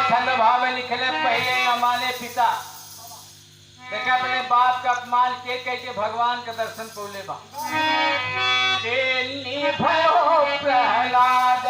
छंद भाव में लिखले पहले न माने पिता। देखा अपने बाप का अपमान के कह के भगवान का दर्शन पौले बा। भयो प्रहलाद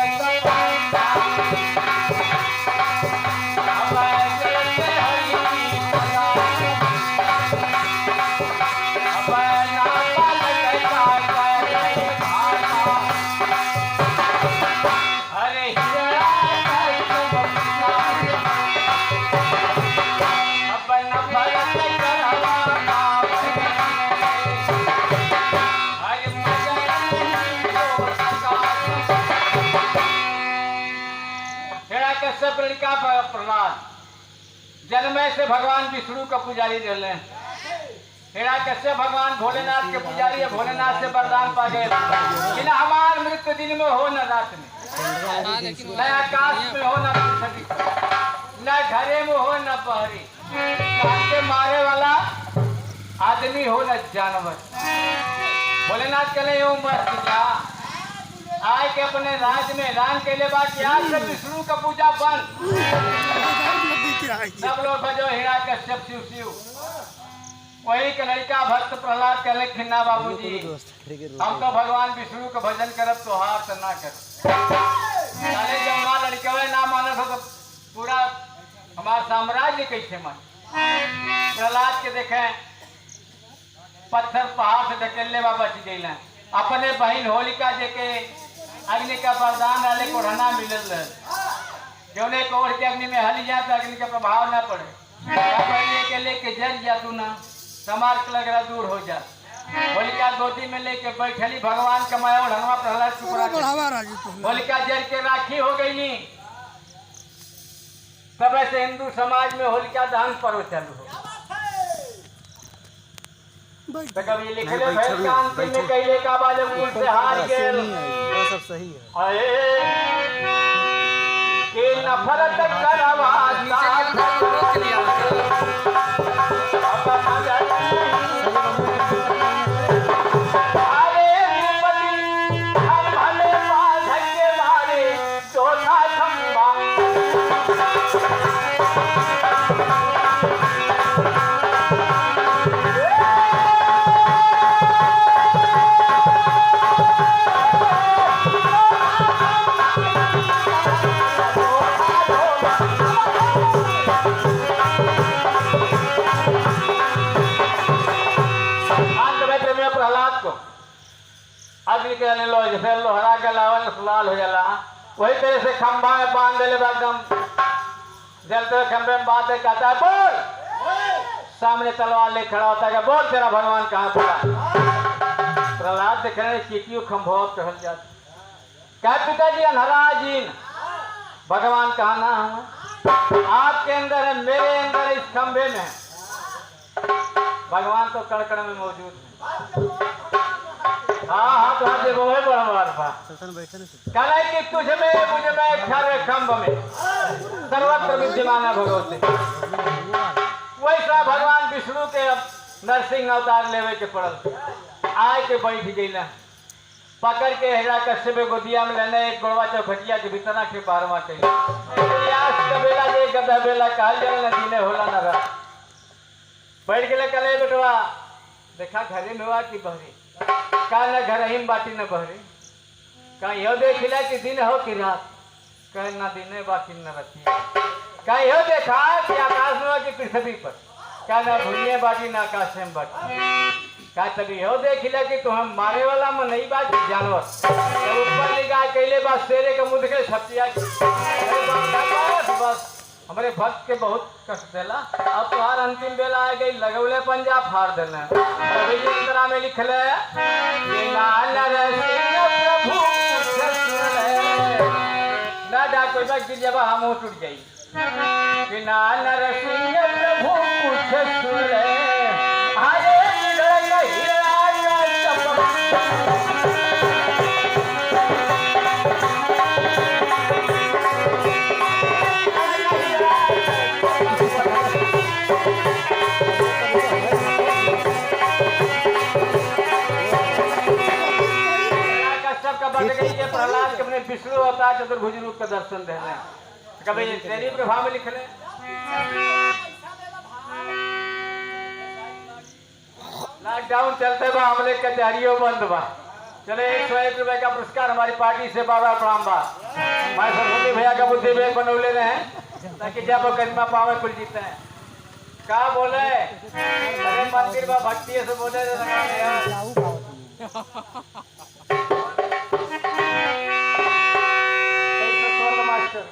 प्रहलाद जन्म से भगवान विष्णु का पुजारी रहे। हिरण्यकश्यप भगवान भोलेनाथ के पुजारी है। भोलेनाथ से वरदान पा गए कि न हमार मृत्यु दिन में हो, न रात में, न आकाश में हो, न पृथ्वी न घरे में हो, न बहरी, के मारे वाला आदमी हो, न जानवर। भोलेनाथ कहले उम्र आय के अपने राज्य में ऐलान के लिए बात किया कि विष्णु का पूजा बंद। सब लोग बजो हिरण्यकश्यप शिव शिव। वही के लड़का भक्त प्रहलाद कहले खिन्ना बाबूजी हम तो भगवान विष्णु का भजन करब तोहार तो ना कर। जब वहाँ लड़के ना मानस हो तो पूरा हमारा साम्राज्य कैसे मान। प्रहलाद के देखे पत्थर पहाड़ से ढकेलने बा बच गई। अपने बहन होलिका जे के अग्नि का वरदान डाले को रहना मिलल रहे। क्यों ने कोड़ के अग्नि में हल जाए तो अग्नि का प्रभाव ना पड़े। के लेके जल जा तू ना समार के लग रहा दूर हो जा। होलिका गोदी में लेके बैठली भगवान कमाया और हनुमा प्रहलाद होलिका जल के राखी हो गई। तब ऐसे हिंदू समाज में होलिका दहन पर्व चालू हो। तो कभी लिखले भैल का अंतिम में कहले का बाजब कुल से हार गेल। सब सही है। के नफरत करवा अग्नि के लो जैसे लोहरा के लावल लाल हो जाला। वही तरह से खंभा में बांध दिले एकदम जलते खंभे में बात कहता है बोल। सामने तलवार ले खड़ा होता है बोल तेरा भगवान कहाँ पड़ा। प्रहलाद देख रहे चीटियों खंभों कहल जाता। क्या पिताजी अनहराजीन भगवान कहाँ ना हम आपके अंदर है मेरे अंदर इस खंभे में। भगवान तो कड़कड़ में मौजूद है। हाँ तो आप वो है बड़ा मारफा कल कि तुझ में मुझ में खर खंभ में सर्वत्र विद्यमान है भगवती। वैसा भगवान विष्णु के नरसिंह अवतार लेवे के पड़ल। आय के बैठ गई ना पकड़ के हिरण्यकश्यप गोदिया में लेने एक गोड़वा चौखटिया के भीतर के बारवा के बेला जे गदा बेला कहल जाए नदी में होला न रहा। बैठ गए कले बेटवा देखा घरे में हुआ कि बहरी का न घर ही बाटी न बहरी का यो देखिला कि दिन हो कि रात कह न दिन बाकी न रखी का यो देखा कि आकाश में कि पृथ्वी पर का न भूलिए बाटी न आकाश में बाटी का तभी यो देखिला कि तो हम मारे वाला में नहीं बात जानवर ऊपर निगाह कैले बात शेरे के मुंह के छपिया बस हमारे भक्त के बहुत कष्ट देला। अब तुम्हार अंतिम बेला आ गई लगौले पंजा फाड़ देना। अभी अंतरा में लिख ले ना डा कोई बात गिर जब हम टूट जाई कि ना नरसिंह प्रभु कुछ सुन ले हरे प्रहलाद के अपने विष्णु अवतार चतुर्भुज रूप का दर्शन दे रहे हैं। कभी तेरी प्रभाव में लिख ले। लॉकडाउन चलते बा, हमले कचहरियों बंद बा। चले 101 रुपए का पुरस्कार हमारी पार्टी से बाबा प्रणाम बा। हमारे सरस्वती भैया का बुद्धि बेग बनौले रहे हैं ताकि जब वो कदमा पावे कुल जीते हैं। का बोले अरे मंदिर बा भक्ति से बोले मास्टर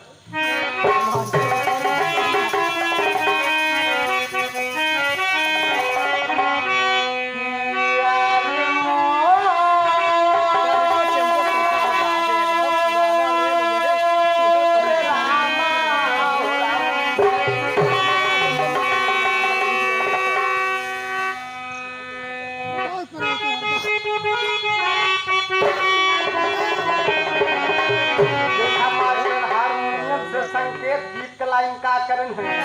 संकेत गीत का लाइन का करण है।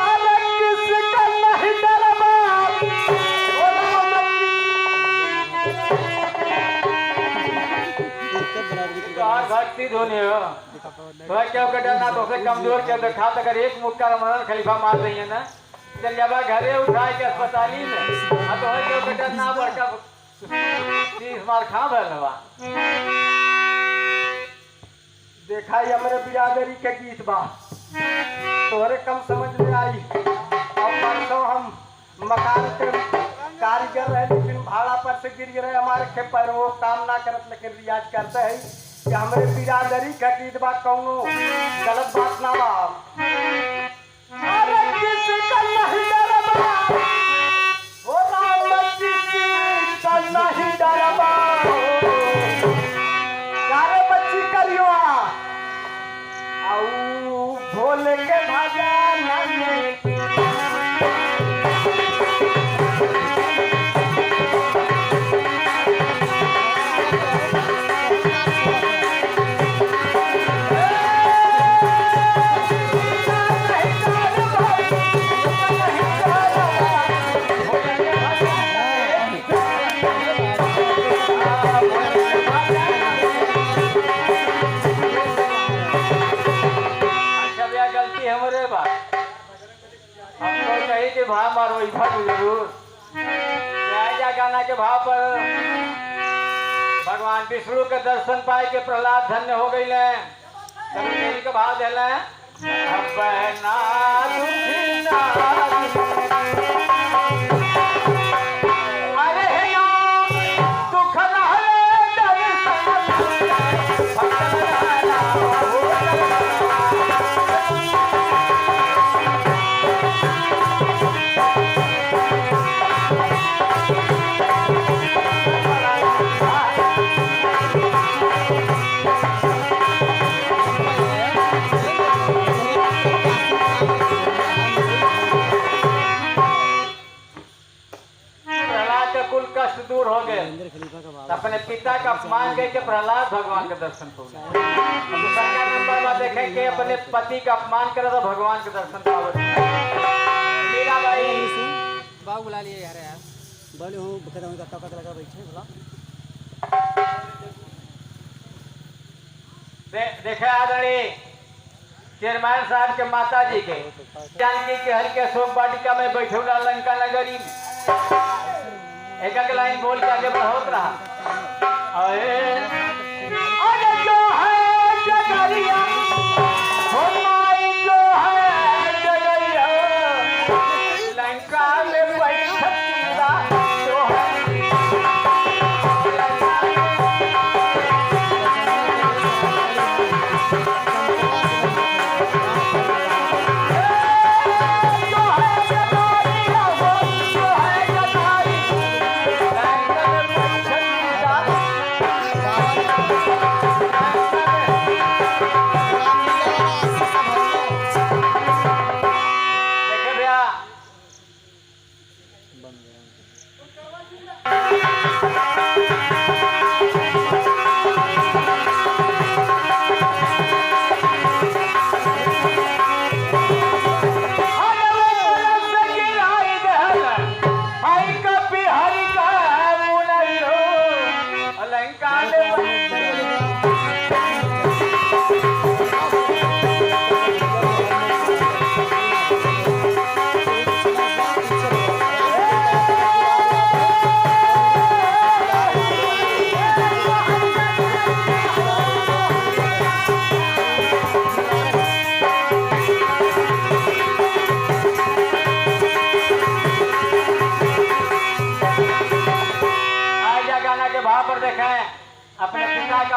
अरे किसका नहीं डरबा भक्ति धोनी हो तो क्या डरना तो उसे कमजोर के दिखा अगर एक मुक्का रमजान खलीफा मार रही है ना चल जाबा घरे उठाए के अस्पताली में तो क्या डरना बड़का 30 मार खा भरवा देखा ही हमारे बिरादरी के गीत बा तोहरे कम समझ में आई। और परसों हम मकान के कारीगर रहे लेकिन भाड़ा पर से गिर गए हमारे के पैरों काम ना करत लेकिन रियाज करते है कि हमारे बिरादरी का गीत बा कौनो गलत बात ना बा। अरे किसका नहीं डरबा ओ राम किसका नहीं डरबा भोले के भजन में भाव मारो जरूर गाना के भाव पर भगवान विष्णु के दर्शन पाए के प्रहलाद धन्य हो गई देवी के भाव दिल दूर हो गए अपने पिता का अपमान करके प्रहलाद भगवान के दर्शन को नंबर में देखें कि अपने पति का अपमान करे तो भगवान के दर्शन मीरा भाई बाबू बुला लिए यार बोले हूँ लगा बैठे बोला देखे आदरणीय चेयरमैन साहब के माता जी के जानकी के हर के अशोक वाटिका में बैठे लंका नगरी एक लाइन बोल के आगे बढ़ोत रहा जो है जगरिया जो है जगरिया लंका में बैठा जो है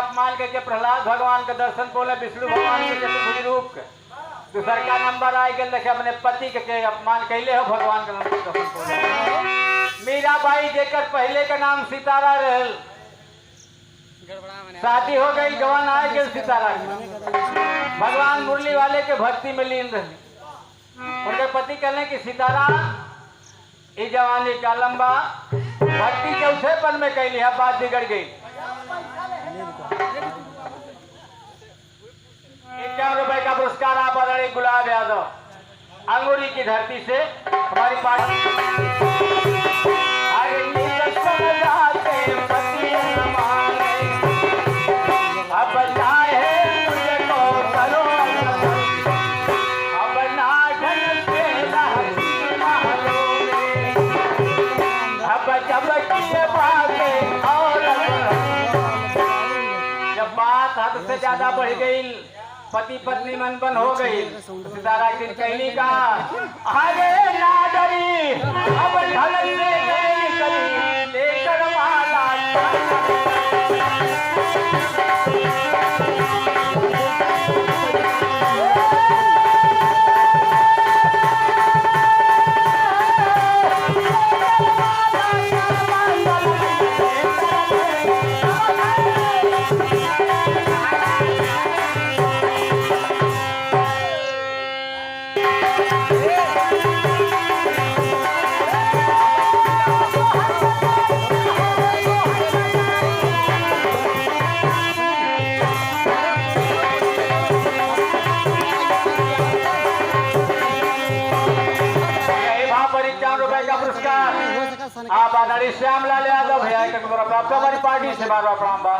अपमान करके प्रहलाद भगवान का दर्शन पोले विष्णु भगवान के चतुर्भुज रूप के दूसर का नंबर आ गया देखे अपने पति के अपमान कैले हो भगवान का दर्शन पोले। मीराबाई जेकर पहले का नाम सितारा रहल, शादी हो गई जवान आ गए सितारा भगवान मुरली वाले के भक्ति में लीन रही। उनके पति कहले कि सितारा ये जवानी का लंबा भक्ति चौथेपन में कैली है, बात बिगड़ गई। 51 रुपए का पुरस्कार आप आदरणीय गुलाब यादव अंगूरी की धरती से हमारी पार्टी। अब चाहे तुझको करो अब ना ढंग से अब जब किए बागे और जब बात हद से ज्यादा बढ़ गई, पति पत्नी मन बन हो गई, सितारा दिन कहनी का आगे ना डरी अब ढल से नहीं करी लेकर माला। आप आदरणीय श्यामलाल यादव भैया का मेरा प्राप्त हमारी पार्टी से बार बार प्रणाम बा।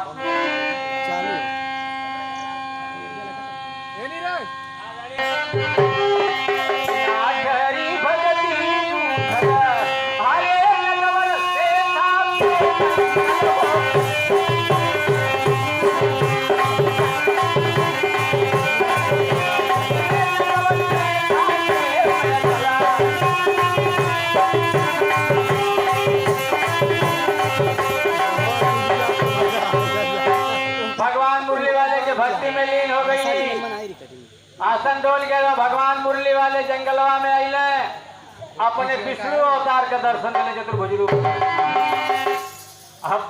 भक्ति में लीन हो गई, आसन डोल गया। भगवान मुरली वाले जंगलवा में आइले अपने विष्णु अवतार का दर्शन करने चतुर्भुज रूप। अब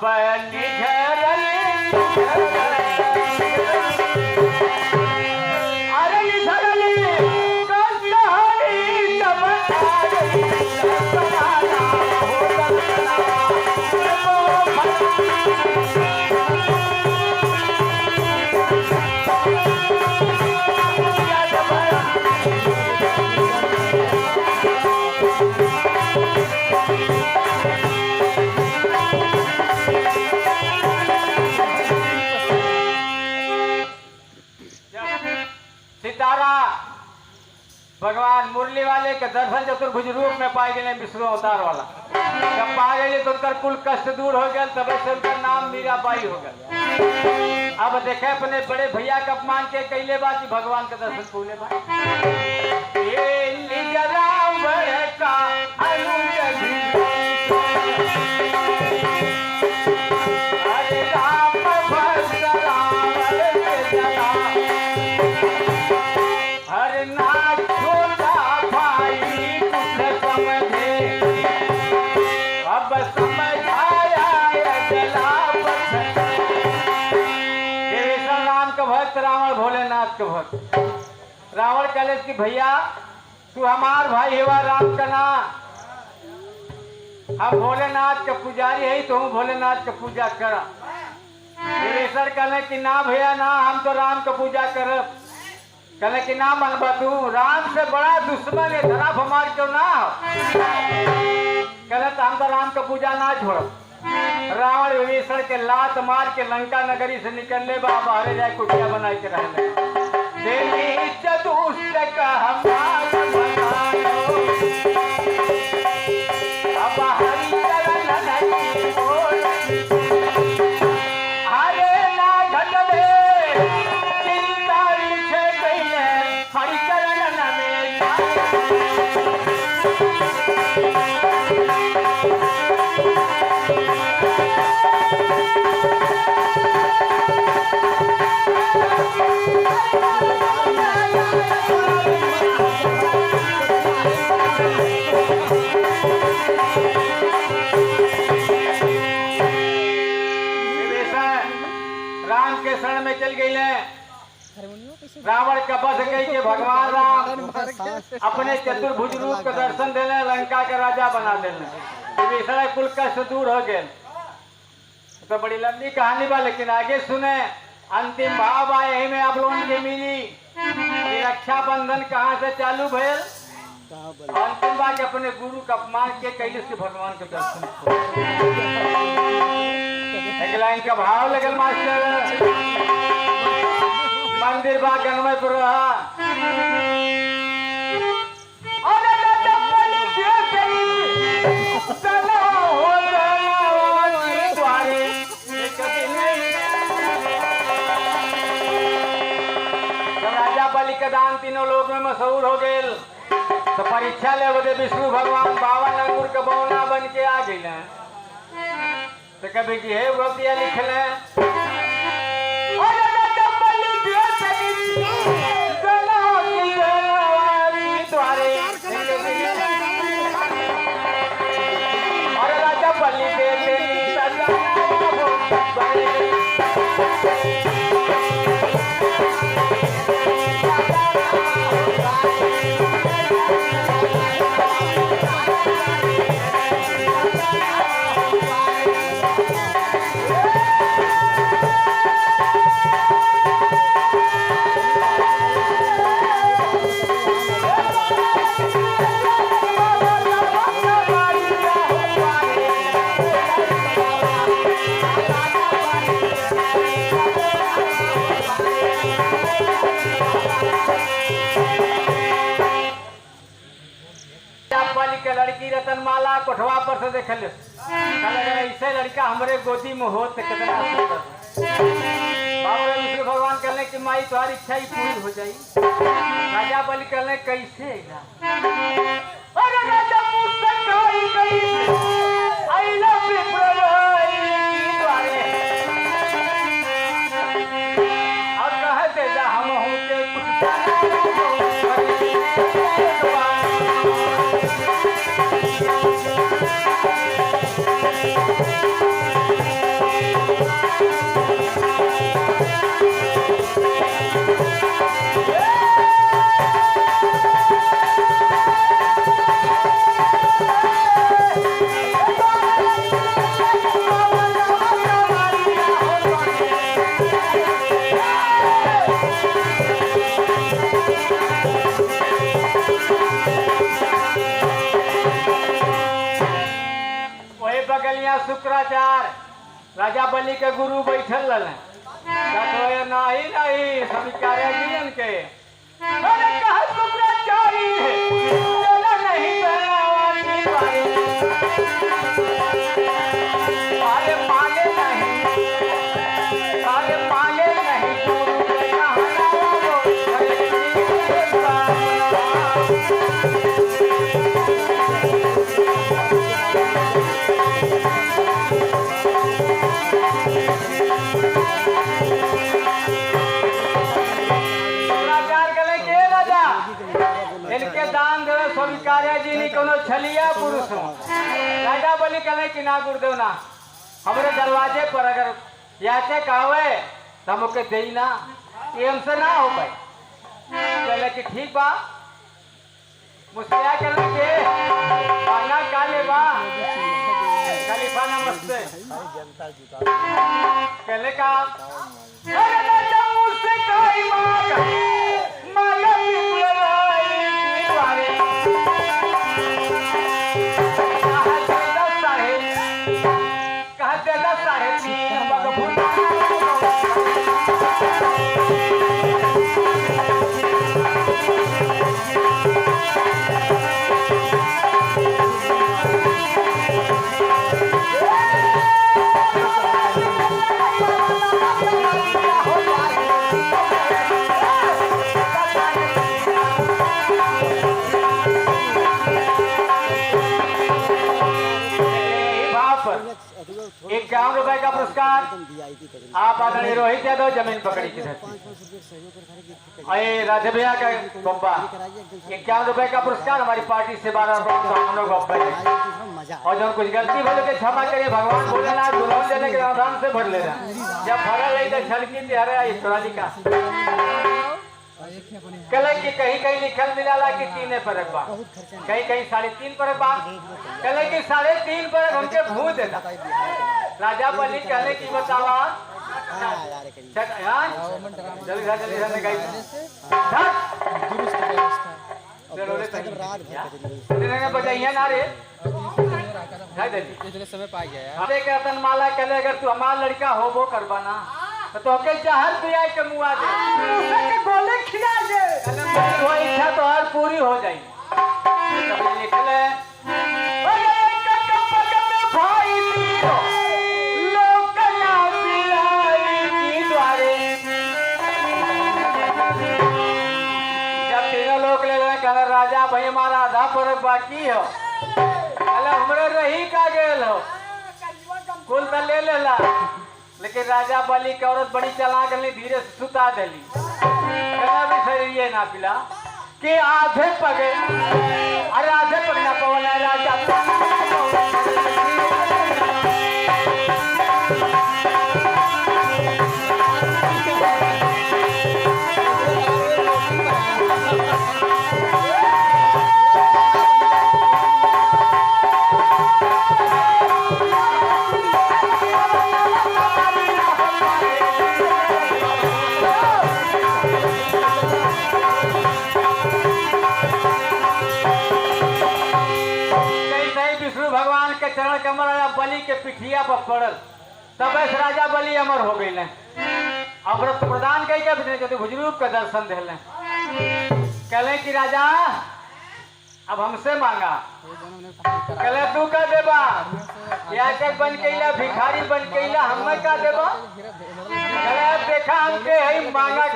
सितारा भगवान मुरली वाले के दर्शन चतुर्भुज रूप में पाए गए विष्णु अवतार वाला। जब पा गए तो उनका कुल कष्ट दूर हो गया, तब से उनका नाम मीराबाई हो गया। अब देखे अपने बड़े भैया का अपमान के कैले बात भगवान का दर्शन पूले बात रावण भोलेनाथ के भक्त। रावण कहले कि भैया तू हमार भाई हेवा राम का ना, हम भोलेनाथ के पुजारी है तो हम भोलेनाथ के पूजा करा। विभीषण कहले कि ना भैया ना, हम तो राम का पूजा करब। कहले कि ना मनबा तू, राम से बड़ा दुश्मन है, धरा हमार क्यों ना। कहले तो हम तो राम का पूजा ना छोड़ब। रावण विभीषण के लात मार के लंका नगरी से निकलने बाहर जाए कुटिया बना के रहने। के भगवान राम अपने चतुर्भुज रूप के दर्शन देने लंका के राजा बना देने विषय कुल कष्ट दूर हो गए। तो बड़ी लंबी कहानी बा, लेकिन आगे सुने अंतिम भाव बा यही में आप लोगों के मिली कि रक्षाबंधन कहाँ से चालू भैल। अंतिम बा कि अपने गुरु का अपमान के कैलिस के भगवान के दर्शन। एक लाइन का भाव लगल मास्टर, मंदिर बा गंगमयपुर राजा बलि का दान तीनों लोग में मशहूर हो गए। तो परीक्षा ले बदे विष्णु भगवान 52 अंगूर के बौना बन के आ गई। तो कभी जी है गोपिया लिखल और राजा बलि लड़की रतनमाला कोठवा पर से देख ले ऐसे लड़का हमारे गोदी में हो तो कितना बाबा विष्णु भगवान कहने की माई तुम्हारी इच्छा ही पूरी हो जाई। राजा बलि कहने कैसे अरे राजा मुझसे कही गई आई लव यू और कहते जा हम हूं के शुक्राचार्य राजा बलि के गुरु बैठल रहे नहीं नहीं स्वीकार्य जीवन के शुक्राचार्य अरे मांगे नहीं अरे मांगे नहीं इनके दान दे स्वीकार्य जी नहीं कोनो छलिया पुरुष हो। राजा बलि कहले कि ना गुरुदेव ना हमारे दरवाजे पर अगर याचे कहवे तो हमके देई ना ये हमसे ना हो पाए। कहले कि ठीक बा मुस्लिया कहले के पाना काले बा खलीफा नमस्ते कहले का अरे राजा मुझसे कही मांगा ₹51 का पुरस्कार आप आदरणीय रोहित यादव जमीन पकड़ी की अरे राधे भैया का गोब्बा ₹51 का पुरस्कार हमारी पार्टी से 12 और जो कुछ गलती बोले के क्षमा करिए भगवान भोलेनाथ दुल्हन देने के आधान से भर लेना जब भरा ले तो छलकी हरे इस का कहले कि कहीं कहीं लिखल मिला कि 3 परक बा, कहीं कहीं 3.5 परक बा। कहले कि 3.5 परक हमके भूल देता। राजा बलि कहले कि बतावा जल्दी जल्दी गई बजाइए ना रे इतने समय पा गया अरे कहतन माला कहले अगर तू हमार लड़का होबो करबा ना तो के जहर पिया के मुआ दे के गोले खिला दे वो इच्छा तो हर पूरी हो जाई। कभी लिखले भाई लोग ना पिलाई की द्वारे जब तीनों लोग ले कहले राजा भाई हमारा आधा परक बाकी हो कहले हमरे रही का गेल हो कुल तो ले लेला लेकिन राजा बलि के औरत बड़ी चालाक नहीं धीरे से सुता देली कहना भी सही ये ना पिला कि आधे पगे अरे आधे पगना पवन है राजा चरण कमल बलि के पिठिया पर पड़ल तब राजा बलि अमर हो गई अमृत प्रदान कई के भुजरूप का दर्शन दिले कहले कि राजा अब हमसे मांगा कहले तू का देबा याचक बन कैला भिखारी बन कैला हमें का देबा कहले देखा हमके है मांगा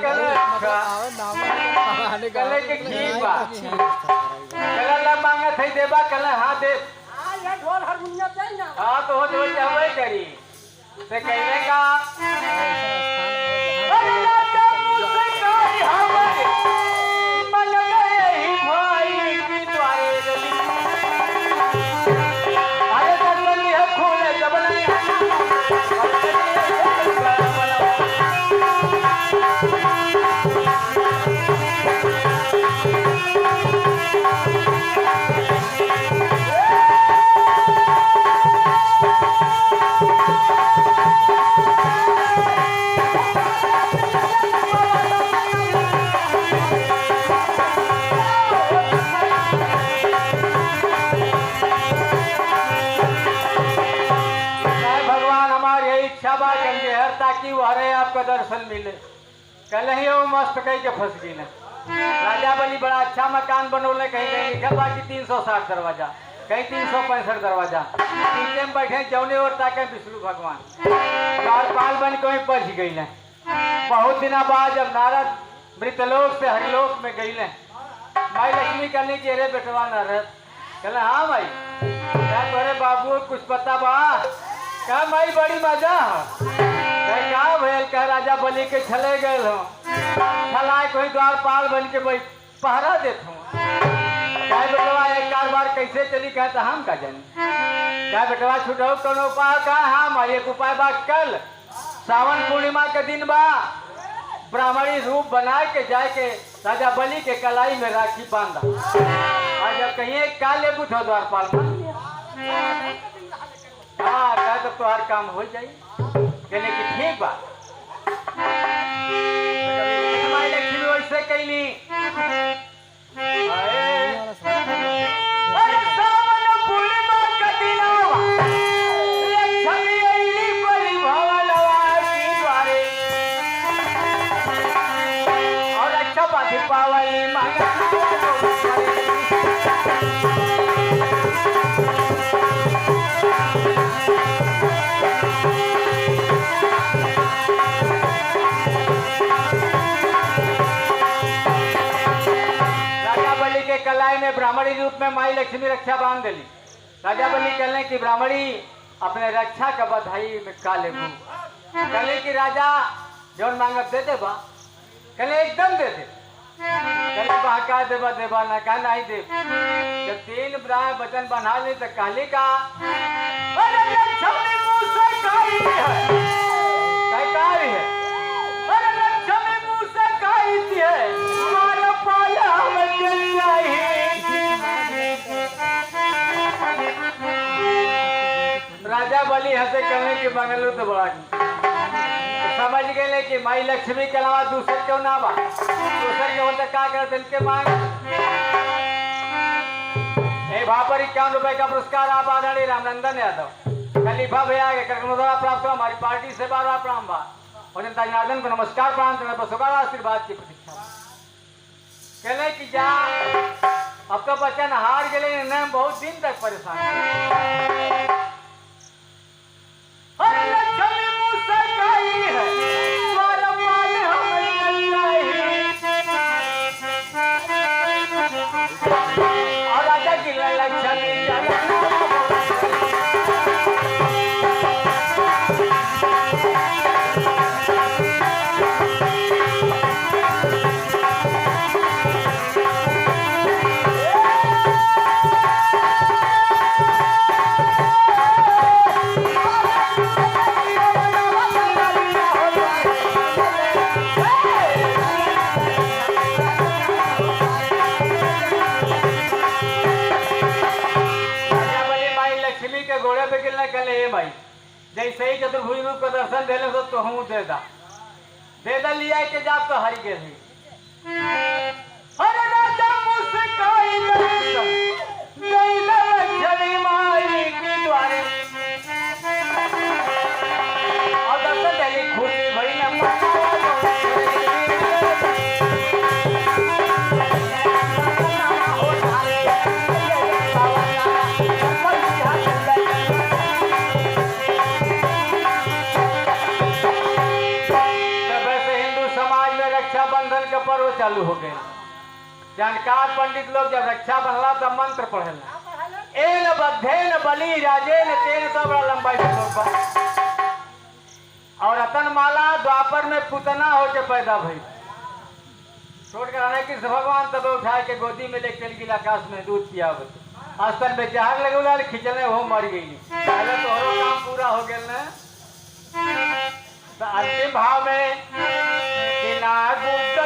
कहले कि ठीक बा कहले ला मांगा थे देबा कहले हां दे ढोल हारमोनियम चाहिए ना हां तो हो जो चाहे करी से कहने का अरे राजा मुझसे कही हमारे मन गए ही भाई की द्वारे अरे दर्शन है खोले जब नहीं ताकि वहरे आपका दर्शन मिले कल ही वो मस्त कहीं के फंस गई ना राजा बलि बड़ा अच्छा मकान बनौले कहीं कहीं लिखा बाकी 360 दरवाजा कहीं 365 दरवाजा नीचे में बैठे जौने और ताके विष्णु भगवान द्वारपाल बन के वहीं पहुंच गई ना। बहुत दिन बाद जब नारद मृतलोक से हरिलोक में गई ना माई लक्ष्मी कहने की अरे बेटवा नारद कहले हाँ भाई क्या तोरे बाबू कुछ पता बा क्या माई बड़ी मजा क्या भैल कह राजा बलि के छले गए हो छलाए कोई द्वारपाल बन के भाई पहरा देता हूँ क्या बेटवा एक कारबार कैसे चली कहता हम का जानी क्या बेटवा छुटो कौन उपाय का हाँ माई एक उपाय बा कल सावन पूर्णिमा के दिन बा ब्राह्मणी रूप बना के जाए के राजा बलि के कलाई में राखी बांधा और जब कहीं का ले पूछो द्वारपाल हाँ कह तो हर काम हो जाए कहने की ठीक बात लक्ष्मी वैसे कैली सावन पूर्णिमा का दिनवा लक्ष्मी अइली बलि भवनवा की द्वारे और अच्छा बाधी पावली मांगा कलाई में ब्राह्मणी रूप में माई लक्ष्मी रक्षा बांध दिली राजा बलि कहले कि ब्राह्मणी अपने रक्षा का बधाई में का लेबू कहले कि राजा जौन मांगब दे देबा कहले एकदम दे दे कहले बहका देबा देबा ना का नहीं दे जब 3 ब्राह्मण वचन बना ले तो कहले का अरे लक्ष्मी मुंह से कही है अरे लक्ष्मी मुंह से कही है बलि हंसे कहने की मंगलू तो बड़ा तो समझ गए कि माई लक्ष्मी के अलावा दूसर क्यों ना बा दूसर के होते क्या करते इनके मांग वहां पर 51 रुपए का पुरस्कार आप आदरणीय रामनंदन यादव खलीफा भैया के कार्यक्रम द्वारा प्राप्त हुआ हमारी पार्टी से बार बार प्रणाम बा और जनता जनार्दन को नमस्कार प्रणाम करने पर सुखार आशीर्वाद की प्रतीक्षा कहले कि जा अब तो बच्चन हार गए न बहुत दिन तक परेशान और राजा की लक्ष्मी घोड़े पे गिरना कहले हे भाई जैसे ही चतुर्भुज रूप का दर्शन देले तो हम दे दा लिया के जाप तो हरि गेल अरे राजा मुस्काई दर्शन गईला लक्ष्मी माई के द्वारे और दर्शन देली खुशी भई ना रक्षाबंधन का पर्व चालू हो गए जानकार पंडित लोग जब रक्षा बंधला तब मंत्र पढ़ेला एन बद्धेन बलि राजेन तेन तो बड़ा लंबाई और रतन माला द्वापर में पुतना हो के पैदा भई छोड़ कर आने की भगवान तब उठा के गोदी में लेके चल गई आकाश में दूध पिया आस्तर में जहर लगौला खिंचने वो मर गई पहले तो और काम पूरा हो गया ना तो अंतिम भाव में कि ना गुप्त